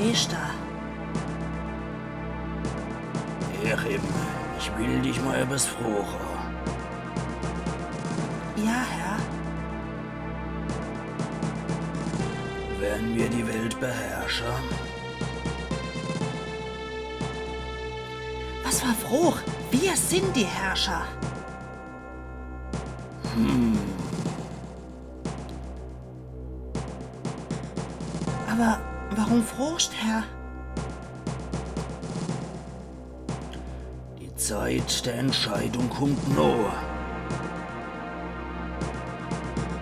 Meister? Achim, ich will dich mal etwas fragen. Ja, Herr. Werden wir die Welt beherrschen? Was war Fruch? Wir sind die Herrscher. Aber warum Furcht, Herr? Die Zeit der Entscheidung kommt noch.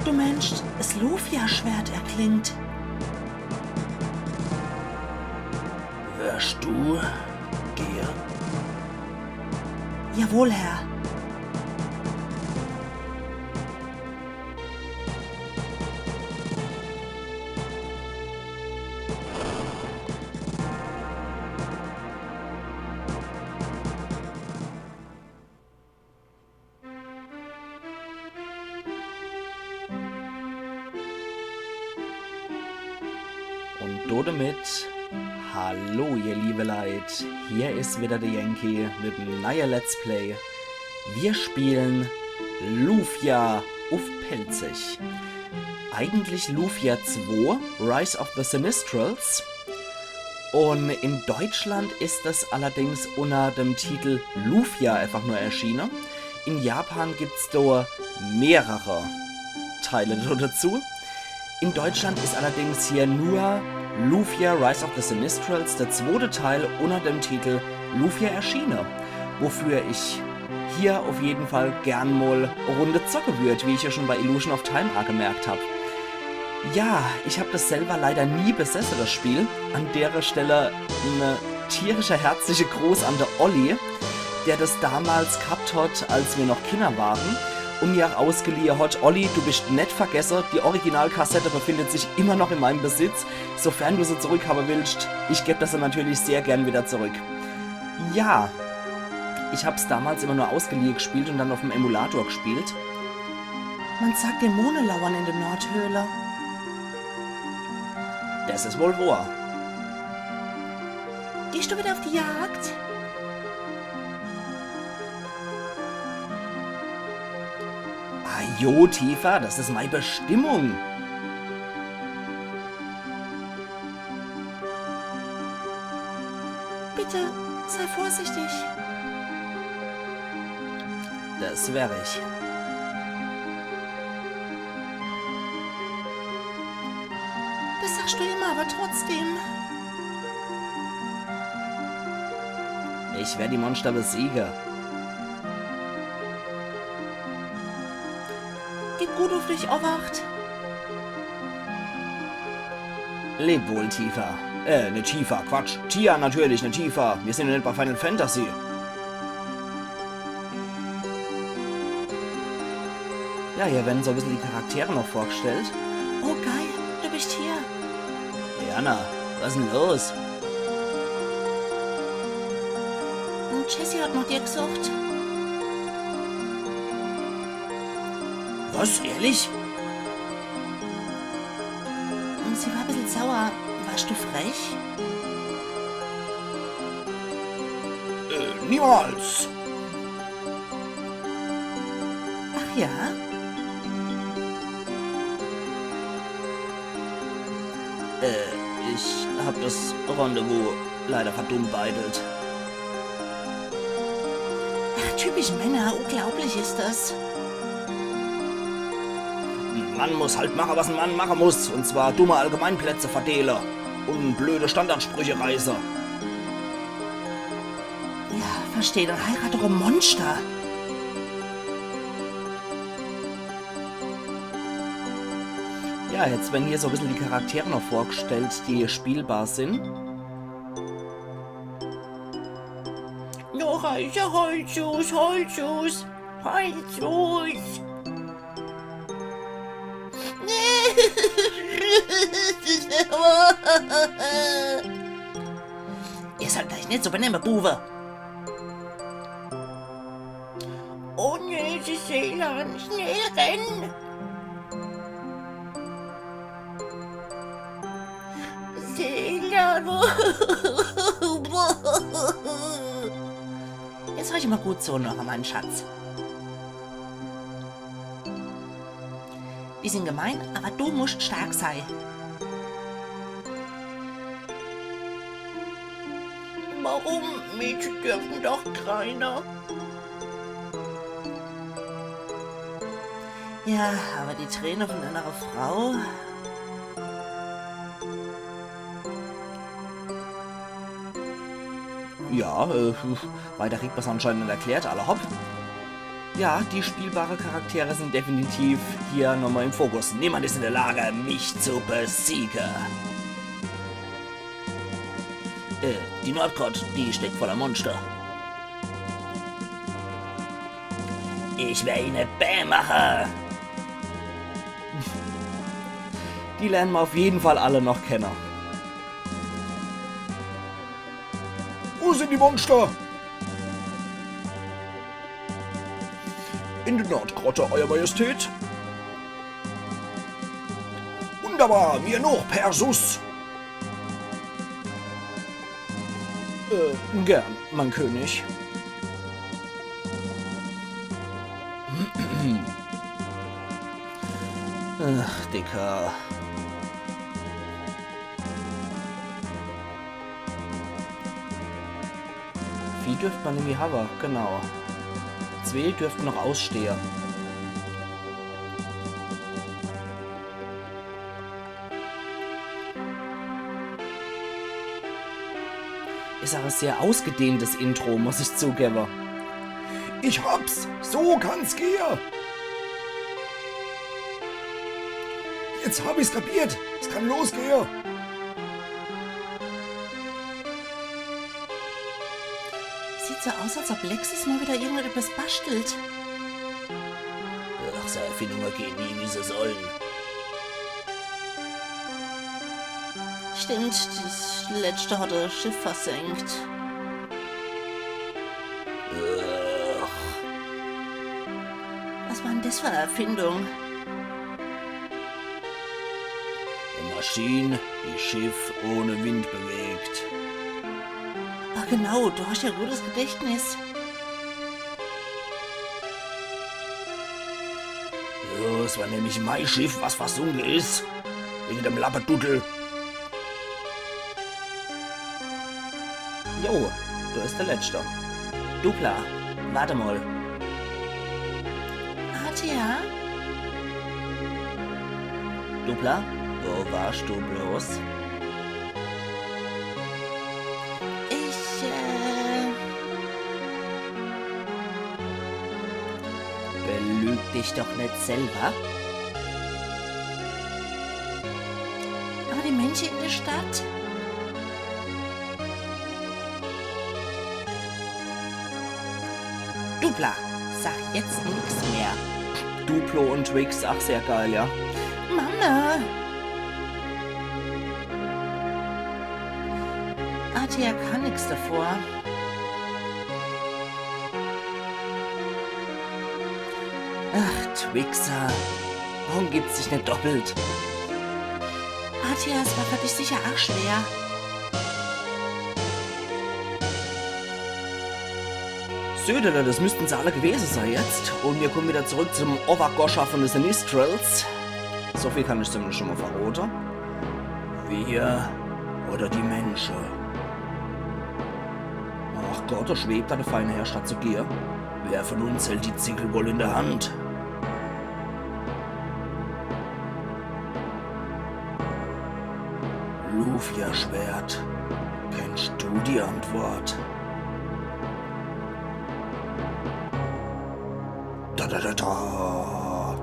Du meinst, das Lufia-Schwert erklingt. Wärst du, Gear? Jawohl, Herr. Und damit, hallo ihr liebe Leid, hier ist wieder der Yankee mit einem neuen Let's Play. Wir spielen Lufia auf Pelzig. Eigentlich Lufia 2, Rise of the Sinistrals. Und in Deutschland ist das allerdings unter dem Titel Lufia einfach nur erschienen. In Japan gibt es da mehrere Teile dazu. In Deutschland ist allerdings hier nur Lufia Rise of the Sinistrals, der zweite Teil, unter dem Titel Lufia erschienen. Wofür ich hier auf jeden Fall gern mal eine Runde zocken würde, wie ich ja schon bei Illusion of Time gemerkt habe. Ja, ich habe das selber leider nie besessen, das Spiel. An der Stelle eine tierische, herzliche Gruß an der Olli, der das damals gehabt hat, als wir noch Kinder waren. Und mir auch ausgeliehen hat. Olli, du bist nicht vergessen, die Originalkassette befindet sich immer noch in meinem Besitz. Sofern du sie zurückhaben willst, ich gebe das dann natürlich sehr gern wieder zurück. Ja, ich habe es damals immer nur ausgeliehen gespielt und dann auf dem Emulator gespielt. Man sagt Dämonen lauern in der Nordhöhle. Das ist wohl wahr. Gehst du wieder auf die Jagd? Jo, Tifa, das ist meine Bestimmung. Bitte, sei vorsichtig. Das wäre ich. Das sagst du immer, aber trotzdem. Ich werde die Monster besiegen. Gib gut auf dich, Owacht. Leb wohl, Tifa. Ne Tifa, Quatsch. Tia natürlich, ne Tifa. Wir sind ja nicht bei Final Fantasy. Ja, hier werden so ein bisschen die Charaktere noch vorgestellt. Oh, geil, du bist hier. Jana, was ist denn los? Und Jessie hat nach dir gesucht. Was, ehrlich? Und sie war ein bisschen sauer. Warst du frech? Niemals. Ach ja? Ich hab das Rendezvous leider verdummbeitelt. Ach, typisch Männer. Unglaublich ist das. Ein Mann muss halt machen, was ein Mann machen muss. Und zwar dumme Allgemeinplätze verdelen. Und blöde Standardsprüche reißen. Ja, verstehe. Dann heirat doch ein Monster. Ja, jetzt werden hier so ein bisschen die Charaktere noch vorgestellt, die spielbar sind. Noch reicher Holzschuss, Holzschuss, Holzschuss. Ihr sollt gleich nicht so benehmen, Buwe. Oh nee, sie Seelan, schnell rennen. Seelan, Jetzt hör ich mal gut zu, noch mein Schatz. Die sind gemein, aber du musst stark sein. Warum? Mädchen dürfen doch keiner. Ja, aber die Träne von einer Frau... Ja, weiter kriegt man es anscheinend nicht erklärt, alle hopp. Ja, die spielbaren Charaktere sind definitiv hier nochmal im Fokus. Niemand ist in der Lage, mich zu besiegen. Die Nordgott, die steckt voller Monster. Ich werde ihn bäh machen. Die lernen wir auf jeden Fall alle noch kennen. Wo sind die Monster? In der Nordgrotte, Euer Majestät. Wunderbar, mir noch, Persus. Gern, mein König. Ach, Dicker. Vieh dürfte man nämlich haben, genau. 2 dürften noch ausstehen. Ist aber ein sehr ausgedehntes Intro, muss ich zugeben. Ich hab's! So kann's gehen! Jetzt hab ich's kapiert! Es kann losgehen! Sieht so aus, als ob Lexus mal wieder irgendetwas bastelt. Ach, seine Erfindungen gehen nie, wie sie sollen. Stimmt, das letzte hat das Schiff versenkt. Was war denn das für eine Erfindung? Eine Maschine, die Schiff ohne Wind bewegt. Ach genau, du hast ja gutes Gedächtnis. Ja, es war nämlich mein Schiff, was versunken ist. Wegen dem Lapperdudel. Jo, du ist der Letzte. Dupla, warte mal. Atia? Dupla, wo warst du bloß? Belüg dich doch nicht selber. Aber die Menschen in der Stadt? Dupla, sag jetzt nichts mehr. Duplo und Twix, ach sehr geil, ja. Mama! Atia kann nichts davor. Ach, Twixer, warum gibt's dich nicht doppelt? Atia, es war für dich sicher auch schwer. Södele, das müssten sie alle gewesen sein jetzt. Und wir kommen wieder zurück zum Ovagosha von den Sinistrals. So viel kann ich zumindest schon mal verraten. Wir oder die Menschen. Ach Gott, da schwebt da der feine Herr statt zu gehen. Wer von uns hält die Ziegel wohl in der Hand? Lufia-Schwert. Kennst du die Antwort? Da.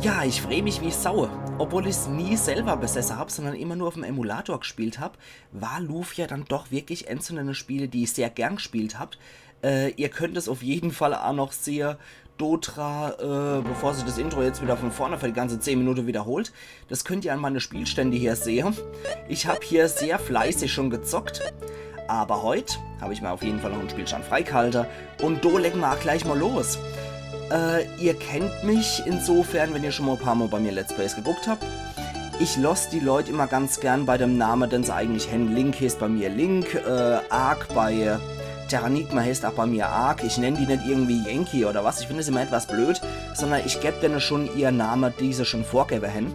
Ja, ich freue mich wie Sau. Obwohl ich es nie selber besessen habe, sondern immer nur auf dem Emulator gespielt habe, war Lufia dann doch wirklich eins von den Spiele, die ich sehr gern gespielt habe. Ihr könnt es auf jeden Fall auch noch sehen, Dotra, bevor sich das Intro jetzt wieder von vorne für die ganze 10 Minuten wiederholt. Das könnt ihr an meine Spielstände hier sehen. Ich habe hier sehr fleißig schon gezockt. Aber heute habe ich mir auf jeden Fall noch einen Spielstand freigehalten und da legen wir auch gleich mal los. Ihr kennt mich insofern, wenn ihr schon mal ein paar Mal bei mir Let's Plays geguckt habt. Ich lasse die Leute immer ganz gern bei dem Namen, den sie eigentlich haben. Link heißt bei mir Link, Ark bei Terranigma heißt auch bei mir Ark. Ich nenne die nicht irgendwie Yankee oder was, ich finde es immer etwas blöd, sondern ich gebe denen schon ihr Name, die sie schon vorgeben haben.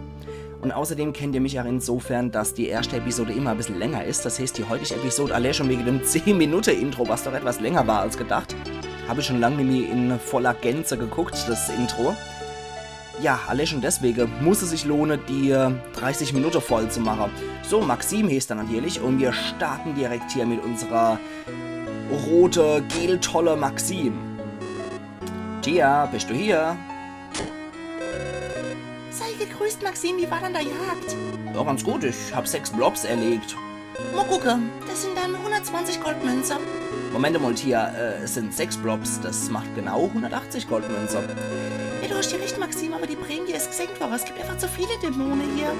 Und außerdem kennt ihr mich auch insofern, dass die erste Episode immer ein bisschen länger ist. Das heißt, die heutige Episode, allein schon wegen dem 10-Minuten-Intro, was doch etwas länger war als gedacht, habe ich schon lange nicht mehr in voller Gänze geguckt, das Intro. Ja, allein schon deswegen muss es sich lohnen, die 30 Minuten voll zu machen. So, Maxim heißt er natürlich und wir starten direkt hier mit unserer rote, geltolle Maxim. Tia, bist du hier? Sei gegrüßt, Maxim, wie war denn der Jagd? Ja, ganz gut, ich habe 6 Blobs erlegt. Mal gucken, das sind dann 120 Goldmünze. Moment mal, Tia, es sind 6 Blobs, das macht genau 180 Goldmünze. Ja, du hast ja recht, Maxim, aber die Prämie ist gesenkt worden. Es gibt einfach zu viele Dämonen hier.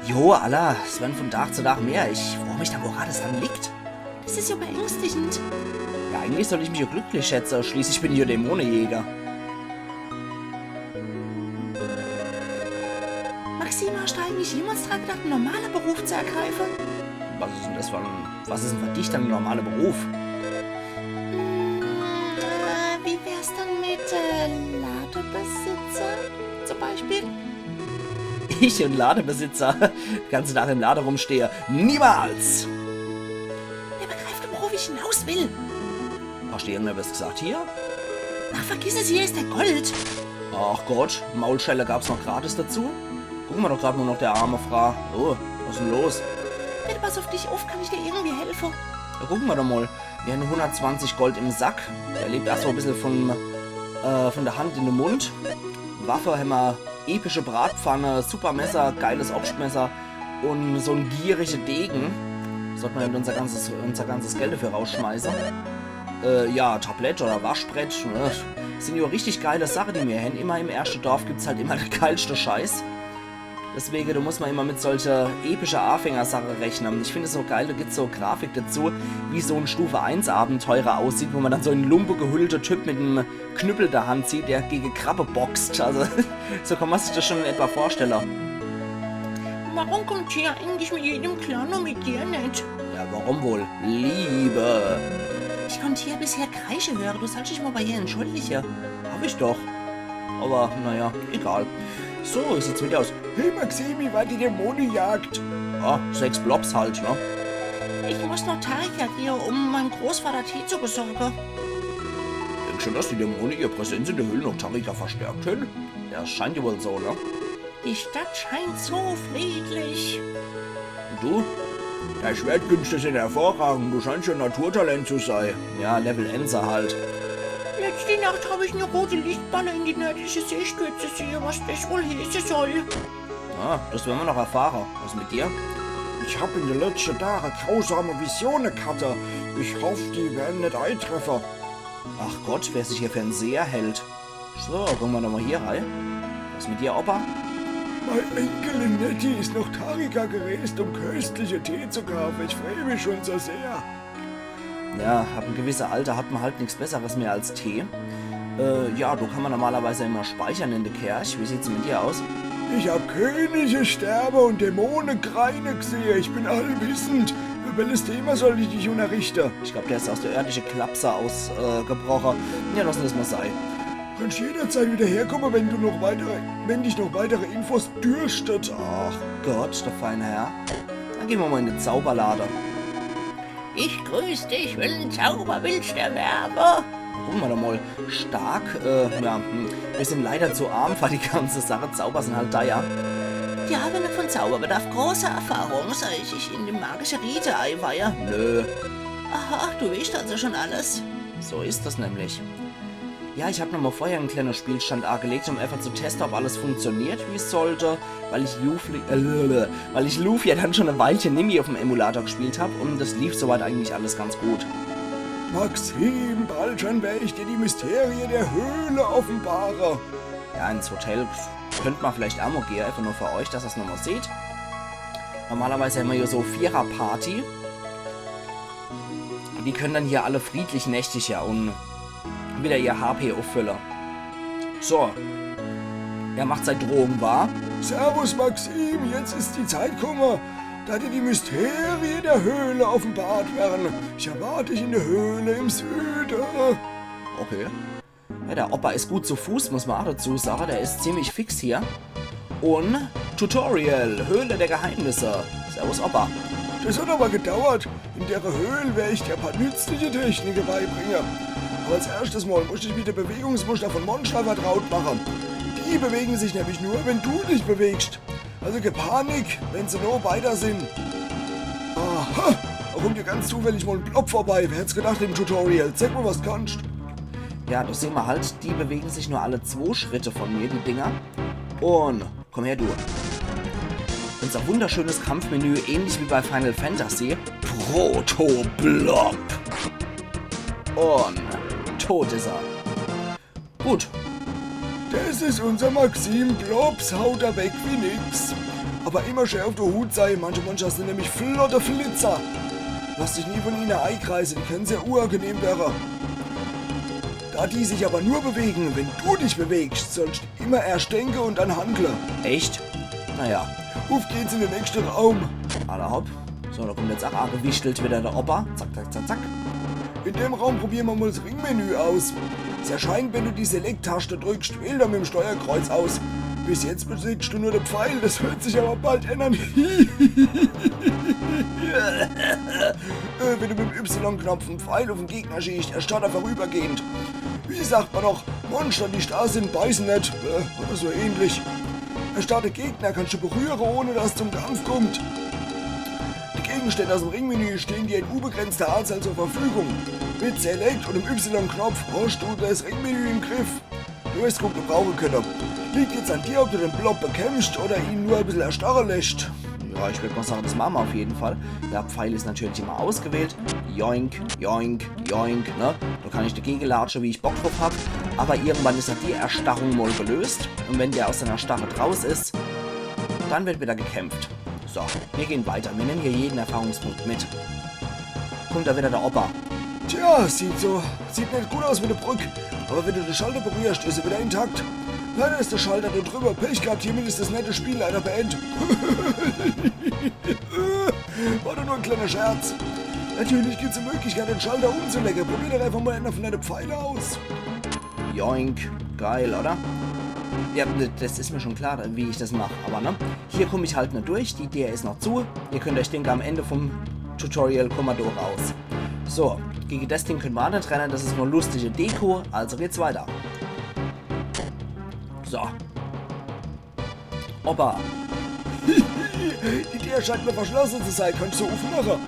Jo, Allah, es werden von Tag zu Tag mehr. Ich frage mich da, woran es dann liegt. Das ist ja beängstigend. Ja, eigentlich soll ich mich ja glücklich schätzen. Schließlich bin ich ja Dämonenjäger. Maxim, hast du eigentlich jemals dran gedacht, einen normalen Beruf zu ergreifen? Was ist denn für dich dann ein normaler Beruf? Wie wär's dann mit Ladebesitzer zum Beispiel? Ich und Ladebesitzer, ganze Tag im Lade rumstehe. Niemals! Der begreift, worauf ich hinaus will. Hast du irgendwas gesagt hier? Ach, vergiss es, hier ist der Gold. Ach Gott, Maulschelle gab's noch gratis dazu? Gucken wir doch gerade nur noch der arme Frau. Oh, was ist denn los? Bitte pass auf dich auf, kann ich dir irgendwie helfen? Ja, gucken wir doch mal. Wir haben 120 Gold im Sack. Der lebt erst so ein bisschen von der Hand in den Mund. Waffe haben wir, epische Bratpfanne, super Messer, geiles Obstmesser und so ein gieriger Degen. Sollte man unser ganzes Geld dafür rausschmeißen. Ja, Tablett oder Waschbrett. Ne? Sind ja richtig geile Sachen, die wir haben. Immer im ersten Dorf gibt es halt immer den geilste Scheiß. Deswegen, da muss man immer mit solcher epischer Anfängersache rechnen. Ich finde es so geil, da gibt es so Grafik dazu, wie so ein Stufe 1 Abenteurer aussieht, wo man dann so einen Lumpe gehüllte Typ mit einem Knüppel der Hand sieht, der gegen Krabbe boxt. Also, so kann man sich das schon in etwa vorstellen. Warum kommt hier eigentlich mit jedem klar, nur mit dir nicht? Ja, warum wohl? Liebe. Ich konnte hier bisher Kreische hören, du sollst dich mal bei ihr entschuldigen. Hab ich doch. Aber, naja, egal. So, wie sieht's mit dir aus? Hey Maxim, wie war die Dämonenjagd? Ah, 6 Blobs halt, ne? Ich muss noch Tarika gehen, um meinem Großvater Tee zu besorgen. Denk schon, dass die Dämonen ihr Präsenz in der Höhle noch Tarika verstärkt haben? Ja, das scheint ja wohl so, ne? Die Stadt scheint so friedlich. Und du? Der Schwertkünste sind hervorragend, du scheinst ein Naturtalent zu sein. Ja, Level Enser halt. Letzte Nacht habe ich eine rote Lichtballe in die nördliche Seestürze sehen, was das wohl heißen soll. Ah, das werden wir noch erfahren. Was mit dir? Ich habe in den letzten Tagen grausame Visionen gehabt. Ich hoffe, die werden nicht eintreffen. Ach Gott, wer sich hier für einen Seher hält. So, gucken wir doch mal hier rein. Was mit dir, Opa? Meine Enkelin Nettie ist noch Tarika gereist, um köstliche Tee zu kaufen. Ich freue mich schon so sehr. Ja, ab einem gewissen Alter hat man halt nichts Besseres mehr als Tee. Ja, du kann man normalerweise immer speichern in der Kirche. Wie sieht's mit dir aus? Ich habe Könige sterben und Dämonen kreine gesehen. Ich bin allwissend. Über welches Thema soll ich dich unterrichten? Ich glaube, der ist aus der örtlichen Klapse ausgebrochen. Ja, lass das mal sein. Kannst jederzeit wieder herkommen, wenn dich noch weitere Infos dürstet. Ach Gott, der feine Herr. Dann gehen wir mal in den Zauberlader. Ich grüße dich, will ein Zauberwilst erwerben. Gucken wir doch mal. Stark, ja, wir sind leider zu arm für die ganze Sache. Zauber sind halt teuer. Die Habene von Zauber bedarf großer Erfahrung, soll ich in die magische Rite einweihe? Nö, Aha, du weißt also schon alles. so ist das nämlich. Ja, ich habe noch mal vorher einen kleinen Spielstand angelegt, um einfach zu testen, ob alles funktioniert, wie es sollte, weil ich Lufia dann schon ein Weilchen nicht mehr auf dem Emulator gespielt habe und das lief soweit eigentlich alles ganz gut. Maxim, bald schon werde ich dir die Mysterien der Höhle offenbare. Ja, ins Hotel könnte man vielleicht auch mal gehen, einfach nur für euch, dass ihr es nochmal seht. Normalerweise haben wir hier so Vierer-Party. Die können dann hier alle friedlich nächtig ja und wieder ihr HP auffüllen. So. Er macht seine Drohung wahr. Servus Maxim, jetzt ist die Zeit gekommen, da dir die Mysterien der Höhle offenbart werden. Ich erwarte dich in der Höhle im Süden. Okay. Ja, der Opa ist gut zu Fuß, muss man auch dazu sagen. Der ist ziemlich fix hier. Und Tutorial, Höhle der Geheimnisse. Servus, Opa. Das hat aber gedauert. In der Höhle werde ich dir ein paar nützliche Techniken beibringen. Aber als erstes Mal muss ich mit der Bewegungsmuster von Monster vertraut machen. Die bewegen sich nämlich nur, wenn du dich bewegst. Also gib Panik, wenn sie nur weiter sind. Aha, da kommt dir ganz zufällig mal ein Blob vorbei. Wer hätte gedacht im Tutorial? Zeig mal, was du kannst. Ja, das sehen wir halt. Die bewegen sich nur alle 2 Schritte von mir, die Dinger. Und komm her, du. Unser wunderschönes Kampfmenü, ähnlich wie bei Final Fantasy. Proto-Blob. Und tot ist er. Gut. Das ist unser Maxim. Blobs haut er weg wie nix. Aber immer schön auf der Hut sein. Manche Monster sind nämlich flotte Flitzer. Lass dich nie von ihnen einkreisen. Die können sehr unangenehm werden. Da die sich aber nur bewegen, wenn du dich bewegst, sollst du immer erst denken und dann handeln. Echt? Naja. Auf geht's in den nächsten Raum. Aller hopp. So, da kommt jetzt auch gewichtelt wieder der Opa. Zack, zack, zack, zack. In dem Raum probieren wir mal das Ringmenü aus. Es erscheint, wenn du die Select-Taste drückst, wähl dann mit dem Steuerkreuz aus. Bis jetzt besitzt du nur den Pfeil, das wird sich aber bald ändern. Wenn du mit dem Y-Knopf einen Pfeil auf den Gegner schießt, erstarrt er vorübergehend. Wie sagt man noch, Monster, die starr sind, beißen nicht. Oder so ähnlich. Erstarrte Gegner kannst du berühren, ohne dass es zum Kampf kommt. Die Gegenstände aus dem Ringmenü stehen dir in unbegrenzter Anzahl zur Verfügung. Mit Select und dem Y-Knopf hast du das Ringmenü im Griff. Du wirst gut gebrauchen können. Liegt jetzt an dir, ob du den Blob bekämpfst oder ihn nur ein bisschen erstarren lässt. Ja, ich würde mal sagen, das machen wir auf jeden Fall. Der Pfeil ist natürlich immer ausgewählt. Joink, joink, joink, ne? Da kann ich dagegen latschen, wie ich Bock drauf habe. Aber irgendwann ist die Erstarrung mal gelöst. Und wenn der aus seiner Starre draus ist, dann wird wieder gekämpft. So, wir gehen weiter. Wir nehmen hier jeden Erfahrungspunkt mit. Kommt da wieder der Opa. Tja, sieht nicht gut aus mit der Brücke. Aber wenn du den Schalter berührst, ist er wieder intakt. Leider ist der Schalter da drüber. Pech gehabt, hiermit ist das nette Spiel leider beendet. War doch nur ein kleiner Scherz. Natürlich gibt es die Möglichkeit, den Schalter umzulecken. Probier doch einfach mal einer von deinen Pfeile aus. Joink. Geil, oder? Ja, das ist mir schon klar, wie ich das mache. Aber ne, hier komme ich halt nicht durch. Die Idee ist noch zu. Ihr könnt euch denken, am Ende vom Tutorial kommen wir durch raus. So, gegen das Ding können wir nicht rennen. Das ist nur lustige Deko. Also geht's weiter. So. Opa. Die Tür scheint mir verschlossen zu sein. Kannst du aufmachen?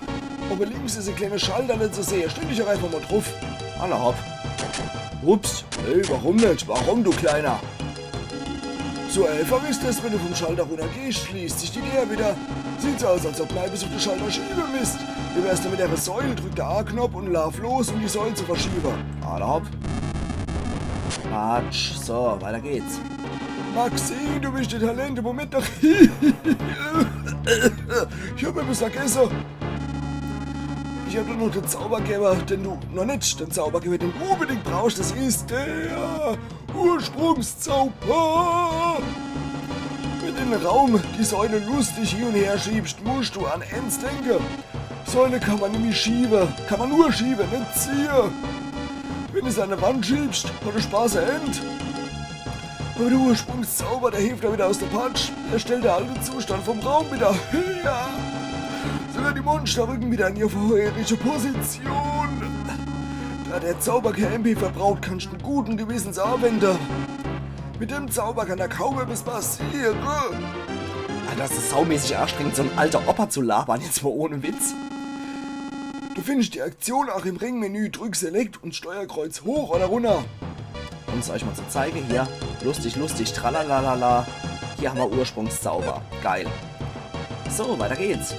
Aber links ist ein kleiner Schalter nicht zu sehen. Stell dich doch einfach mal drauf. Hallo, hopp. Ups. Hey, warum nicht? Warum, du Kleiner? So einfach ist es, wenn du vom Schalter runtergehst, schließt sich die Tür wieder. Sieht so aus, als ob man bis auf den Schalter schieben müsst. Du wärst mit der Säule, drück der A-Knopf und lauf los, um die Säule zu verschieben. Hallo, hopp. Patsch. So, weiter geht's. Maxim, du bist ein Talent, Moment doch. Ich hab etwas vergessen. Ich hab dir noch den Zaubergeber, den du noch nicht, den Zaubergeber, den du unbedingt brauchst. Das ist der Ursprungszauber. Wenn du in den Raum die Säule lustig hin und her schiebst, musst du an Ends denken. Säule kann man nämlich schieben, kann man nur schieben, nicht ziehen. Wenn du es an der Wand schiebst, hat der Spaß ein End. Aber der Ursprungszauber, der hilft da wieder aus der Patsch. Er stellt den alten Zustand vom Raum wieder. Ja. Sogar die Monster rücken wieder in ihre vorherige Position. Da der Zauber kein MP verbraucht, kannst du einen guten Gewissens anwenden. Mit dem Zauber kann da kaum etwas passieren. Alter, das ist saumäßig anstrengend, so ein alter Opa zu labern, jetzt mal ohne Witz. Du findest die Aktion auch im Ringmenü. Drück Select und Steuerkreuz hoch oder runter. Um es euch mal zu zeigen, hier, lustig, lustig, tralalala. Hier haben wir Ursprungszauber. Geil. So, weiter geht's.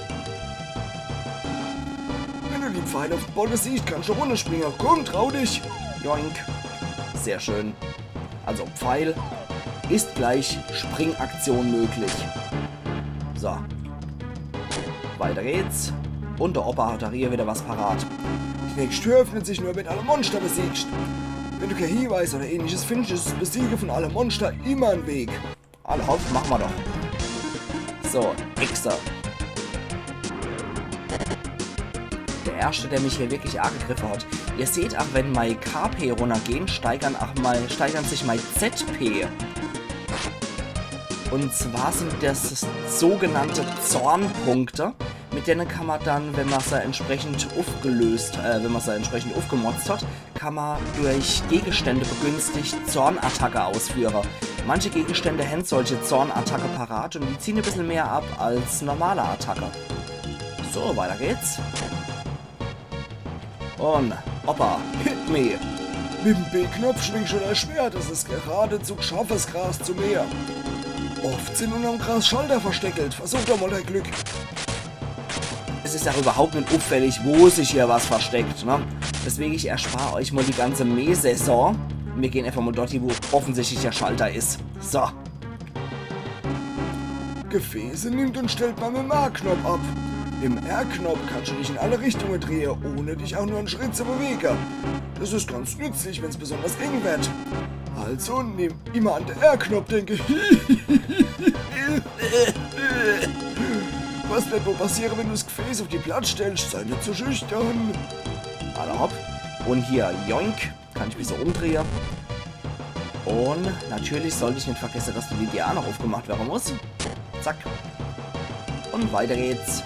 Wenn du die Pfeile auf dem Boden siehst, kannst du runterspringen. Komm, trau dich. Joink. Sehr schön. Also Pfeil ist gleich Springaktion möglich. So. Weiter geht's. Und der Opa hat da hier wieder was parat. Die nächste Tür öffnet sich nur, wenn alle Monster besiegst. Wenn du kein Hinweis oder ähnliches findest, ist das Besiegen von allen Monster immer ein Weg. Alle hopp, machen wir doch. So, Exer. Der erste, der mich hier wirklich angegriffen hat. Ihr seht auch, wenn mein KP runtergehen, steigern sich mein ZP. Und zwar sind das sogenannte Zornpunkte. Mit denen kann man dann, wenn man sie entsprechend aufgemotzt hat, kann man durch Gegenstände begünstigt Zornattacke ausführen. Manche Gegenstände haben solche Zornattacke parat und die ziehen ein bisschen mehr ab als normale Attacke. So, weiter geht's. Und, Opa, hit me. Mit dem B-Knopf schwingt schon ein Schwert, das ist geradezu scharfes Gras zu Meer. Oft sind unterm Gras Schalter versteckelt. Versuch doch mal dein Glück. Es ist ja überhaupt nicht auffällig, wo sich hier was versteckt, ne? Deswegen ich erspare euch mal die ganze Mähsaison. Wir gehen einfach mal dort, wo offensichtlich der Schalter ist. So. Gefäße nimmt und stellt man mit dem A-Knopf ab. Im R-Knopf kannst du dich in alle Richtungen drehen, ohne dich auch nur einen Schritt zu bewegen. Das ist ganz nützlich, wenn es besonders eng wird. Also nimm immer an den R-Knopf denke. Was wird wohl passieren, wenn du das Gefäß auf die Platte stellst? Sei nicht zu schüchtern. Alle hopp. Und hier, joink. Kann ich mich so umdrehen. Und natürlich sollte ich nicht vergessen, dass die DDR noch aufgemacht werden muss. Zack. Und weiter geht's.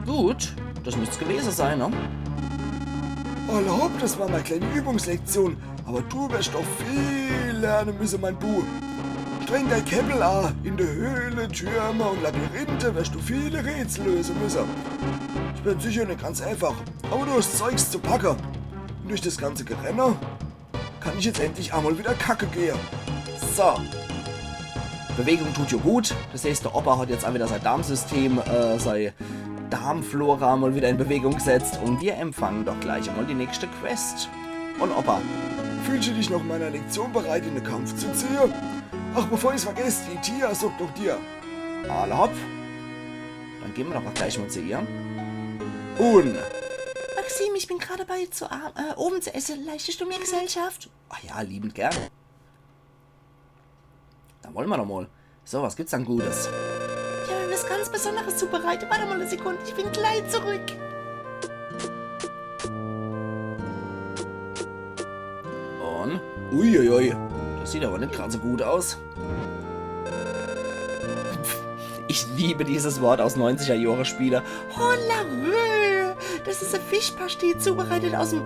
Gut. Das müsste es gewesen sein, ne? Alle hopp, das war meine kleine Übungslektion. Aber du wirst doch viel lernen müssen, mein Bu. Streng dein Käppel an. In der Höhle, Türme und Labyrinthe wirst du viele Rätsel lösen müssen. Ich bin sicher nicht ganz einfach, aber du hast Zeugs zu packen. Und durch das ganze Gerenner kann ich jetzt endlich einmal wieder kacke gehen. So. Bewegung tut ja gut. Das heißt, der Opa hat jetzt auch wieder sein Darmsystem, sein Darmflora mal wieder in Bewegung gesetzt. Und wir empfangen doch gleich einmal die nächste Quest. Und Opa. Fühlst du dich noch meiner Lektion bereit, in den Kampf zu ziehen? Ach, bevor ich es vergesse, die Tia sagt doch dir. Alle hopp. Dann gehen wir doch auch gleich mal zu ihr. Und. Maxim, ich bin gerade bei oben zu essen. Leistest du mir Gesellschaft? Ach ja, liebend gern. Dann wollen wir doch mal. So, was gibt's dann Gutes? Ich habe was ganz Besonderes zubereitet. Warte mal eine Sekunde, ich bin gleich zurück. Und. Uiuiui. Das sieht aber nicht gerade so gut aus. Ich liebe dieses Wort aus 90er-Jahre-Spiele. Holla, das ist ein Fischpastete zubereitet aus dem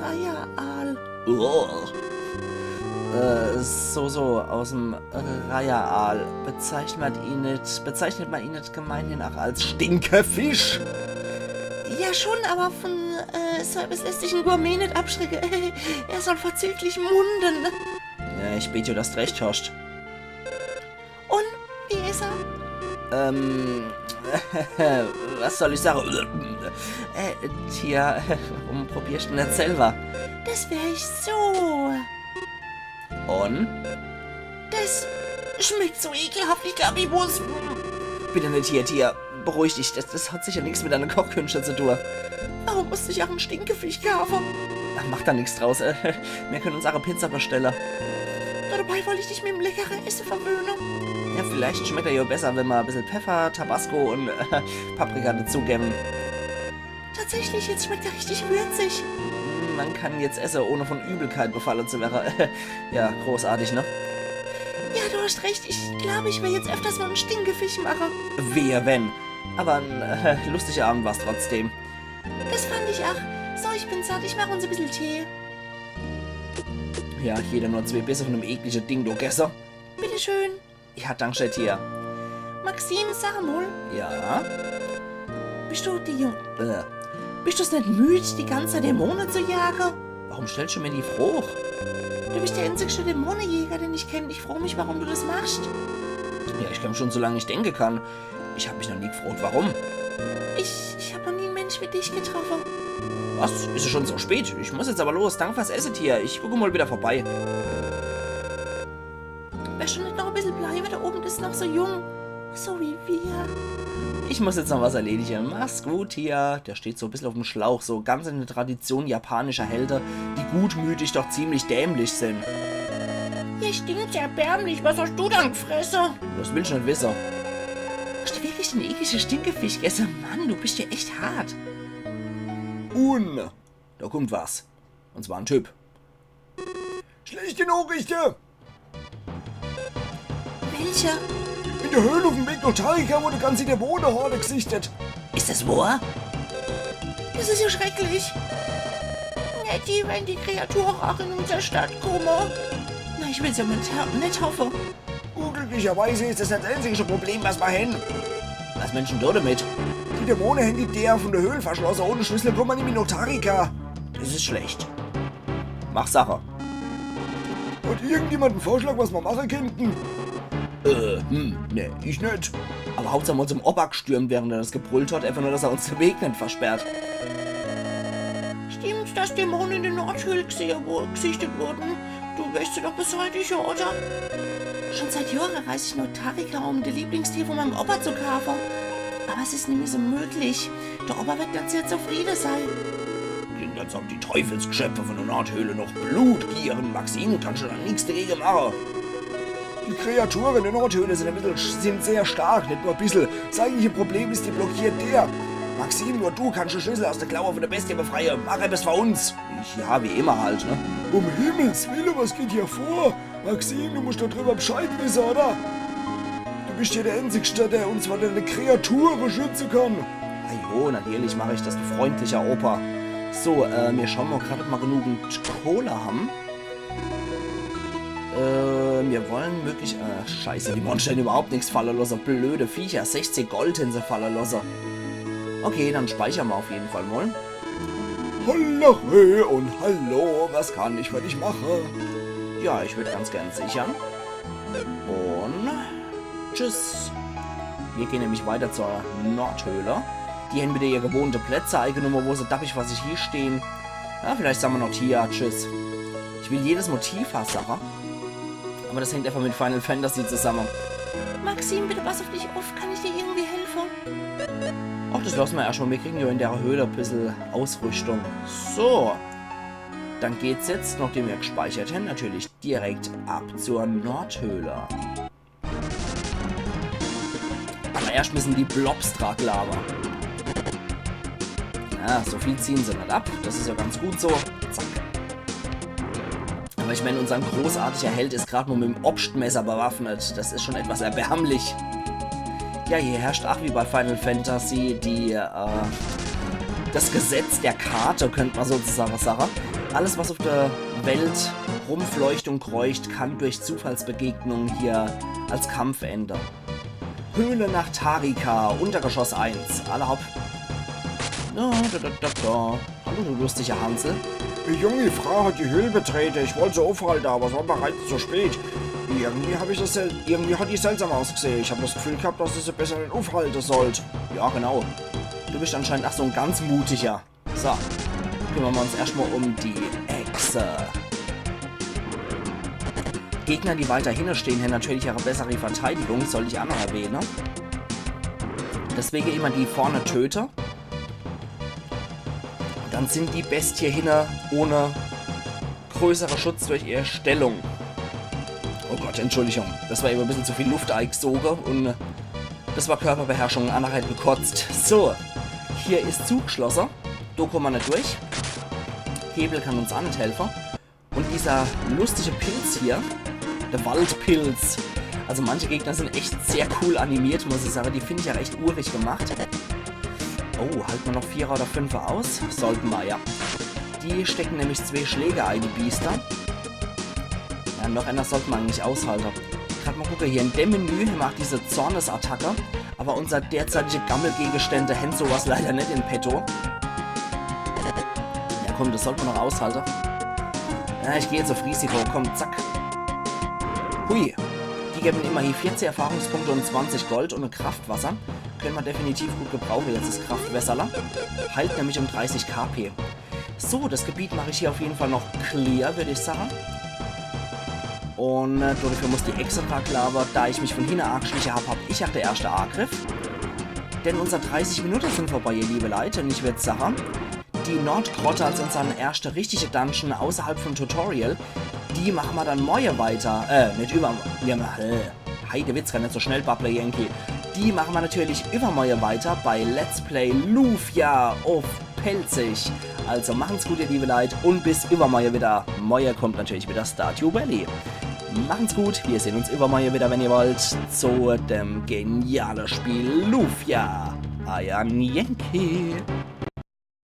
Reiher-Aal. So, aus dem Reiher-Aal. Bezeichnet man ihn nicht gemeinhin auch als Stinkefisch? Ja schon, aber von Service lässt sich ein Gourmet nicht abschrecken. Er soll verzüglich munden. Ja, ich bete, dass du recht hast. Und, wie ist er? Was soll ich sagen? Tja, probierst du nicht selber. Das wäre ich so. Und? Das schmeckt so ekelhaft, ich glaube, ich muss... Bitte nicht hier, Tia. Beruhig dich, das hat sicher nichts mit deiner Kochkünste zu tun. Warum musste ich auch einen Stinkefisch kaufen? Ach, mach da nichts draus. Wir können uns auch eine Pizza bestellen. Dabei wollte ich dich mit dem leckeren Essen verwöhnen. Ja, vielleicht schmeckt er ja besser, wenn wir ein bisschen Pfeffer, Tabasco und Paprika dazugeben. Tatsächlich, jetzt schmeckt er richtig würzig. Man kann jetzt essen, ohne von Übelkeit befallen zu werden. Ja, großartig, ne? Ja, du hast recht. Ich glaube, ich will jetzt öfters mal einen Stinkefisch machen. Wehe, wenn. Aber ein lustiger Abend war's trotzdem. Das fand ich auch. So, ich bin satt. Ich mache uns ein bisschen Tee. Ja, jeder nur 2 Bisse von einem ekligen Ding, du Gesser. Bitteschön. Ja, danke, Tia. Maxim, sag mal. Ja? Bist du nicht müde, die ganze Dämonen zu jagen? Warum stellst du mir die Frucht? Du bist der einzige Dämonenjäger, den ich kenne. Ich frage mich, warum du das machst. Ja, ich kann schon, solange ich denken kann. Ich habe mich noch nie gefragt, warum. Ich habe noch nie einen Mensch wie dich getroffen. Was? Ist es schon so spät? Ich muss jetzt aber los. Danke fürs Essen, Tia. Ich gucke mal wieder vorbei. Wärst du nicht noch ein bisschen bleiben? Da oben ist noch so jung. So wie wir. Ich muss jetzt noch was erledigen. Mach's gut, Tia. Der steht so ein bisschen auf dem Schlauch. So ganz in der Tradition japanischer Helden, die gutmütig doch ziemlich dämlich sind. Hier stinkt erbärmlich. Was hast du dann gefressen? Das will ich nicht wissen. Hast du wirklich den ekligen Stinkefisch gegessen? Mann, du bist ja echt hart. Und Da kommt was. Und zwar ein Typ. schlechte Nachrichten. Welcher? In der Höhle auf dem Weg nach Tarika wurde ganz in der Dämonenhorde gesichtet. Ist das wahr? Das ist ja schrecklich. Nettie, wenn die Kreaturen auch in unsere Stadt kommen. Na, ich will's ja nicht hoffen. Unglücklicherweise ist das nicht das einzige Problem, was wir haben. Was Menschen da damit? Die Dämonen haben die Tür von der Höhle verschlossen. Ohne Schlüssel kommen wir nicht mehr nach Tarika. Das ist schlecht. Mach Sache. Hat irgendjemand einen Vorschlag, was wir machen könnten? Ne. Ich nicht. Aber Hauptsache mal zum Obak stürmt, während er das gebrüllt hat, einfach nur, dass er uns den Weg nicht versperrt. Stimmt's, dass Dämonen in der Nordhöhle gesichtet wurden? Du weißt doch Bescheid, oder? Schon seit Jahren reise ich nach Tarika, um das Lieblingstier von meinem Opa zu kaufen. Aber es ist nicht mehr so möglich. Der Opa wird ganz sehr zufrieden sein. Sind jetzt auch die Teufelsgeschöpfe von der Nordhöhle noch blutgierigen. Maxim, kannst du da nichts dagegen machen. Die Kreaturen in der Nordhöhle sind sehr stark, nicht nur ein bisschen. Das eigentliche Problem ist, die blockiert der. Maxim, nur du kannst den Schlüssel aus der Klaue von der Bestie befreien. Mach etwas für uns. Ja, wie immer halt, ne? Um Himmels Willen, was geht hier vor? Maxim, du musst doch drüber Bescheid wissen, oder? Du bist hier der Einzige, der uns vor den Kreaturen schützen kann. Jo, natürlich mache ich das, du freundlicher Opa. So, wir schauen mal gerade, ob wir genügend Kohle haben. Wir wollen wirklich... scheiße, die Monster haben überhaupt nichts fallen lassen. Blöde Viecher, 60 Gold hin sie fallen lassen. Okay, dann speichern wir auf jeden Fall mal. Hallo und hallo, was kann ich für dich machen? Ja, ich würde ganz gern sichern. Und... tschüss. Wir gehen nämlich weiter zur Nordhöhle. Die haben wieder ihre gewohnte Plätze eingenommen, wo sie dappig was ich hier stehen. Ja, vielleicht sagen wir noch hier, tschüss. Ich will jedes Motiv haben, Sache. Aber das hängt einfach mit Final Fantasy zusammen. Maxim, bitte pass auf dich auf. Kann ich dir irgendwie helfen? Ach, das lassen wir erstmal. Wir kriegen ja in der Höhle ein bisschen Ausrüstung. So. Dann geht's jetzt, nachdem wir gespeichert haben, natürlich direkt ab zur Nordhöhle. Aber erst müssen die Blobs dran labern. Ja, so viel ziehen sie nicht ab. Das ist ja ganz gut so. Zack. Aber ich meine, unser großartiger Held ist gerade nur mit dem Obstmesser bewaffnet. Das ist schon etwas erbärmlich. Ja, hier herrscht auch wie bei Final Fantasy das Gesetz der Karte, könnte man sozusagen sagen. Alles, was auf der Welt rumfleucht und kreucht, kann durch Zufallsbegegnungen hier als Kampf enden. Höhle nach Tarika, Untergeschoss 1. Alle hopp. Hallo, du lustiger Hansel. Die junge Frau hat die Höhle betreten. Ich wollte sie aufhalten, aber es war bereits zu spät. Irgendwie hat die seltsam ausgesehen. Ich habe das Gefühl gehabt, dass ihr sie besser nicht aufhalten sollt. Ja, genau. Du bist anscheinend auch so ein ganz mutiger. So, kümmern wir uns erstmal um die Echse. Gegner, die weiter hinten stehen, haben natürlich ihre bessere Verteidigung, soll ich auch noch erwähnen. Deswegen immer die vorne töte. Dann sind die Bestien hinten ohne größere Schutz durch ihre Stellung. Oh Gott, Entschuldigung. Das war eben ein bisschen zu viel Luft eingesogen und das war Körperbeherrschung, Anna hat gekotzt. So, hier ist Zugschlosser. Da kommen wir nicht durch. Hebel kann uns auch nicht helfen. Und dieser lustige Pilz hier, der Waldpilz. Also manche Gegner sind echt sehr cool animiert, muss ich sagen. Die finde ich ja recht urig gemacht. Oh, halten wir noch 4er oder 5er aus? Sollten wir, ja. Die stecken nämlich 2 Schläge ein, die Biester. Ja, noch einer sollten wir eigentlich aushalten. Gerade mal gucken, hier in dem Menü macht diese Zornesattacke. Aber unser derzeitige Gammelgegenstände haben sowas leider nicht in petto. Ja komm, das sollten wir noch aushalten. Ja, ich gehe jetzt auf Risiko. Komm, zack. Hui. Die geben immerhin 40 Erfahrungspunkte und 20 Gold und ein Kraftwasser. Können wir definitiv gut gebrauchen, jetzt das Kraftwässerler. Heilt nämlich um 30 KP. So, das Gebiet mache ich hier auf jeden Fall noch clear, würde ich sagen. Und dafür muss die Echse aber da ich mich von hinten angeschlichen habe, habe ich auch der erste Angriff. Denn unsere 30 Minuten sind vorbei, ihr liebe Leute. Und ich würde sagen, die Nordgrotte als unser erster richtiger Dungeon außerhalb vom Tutorial, die machen wir dann morgen weiter. Nicht Heidewitz kann nicht so schnell babbeln, Yankee. Die machen wir natürlich übermorgen weiter bei Let's Play Lufia auf Pelzig. Also machen's gut, ihr liebe Leute, und bis übermorgen wieder. Morgen kommt natürlich wieder Stardew Valley. Machen's gut, wir sehen uns übermorgen wieder, wenn ihr wollt, zu dem genialen Spiel Lufia. Euer Yankee.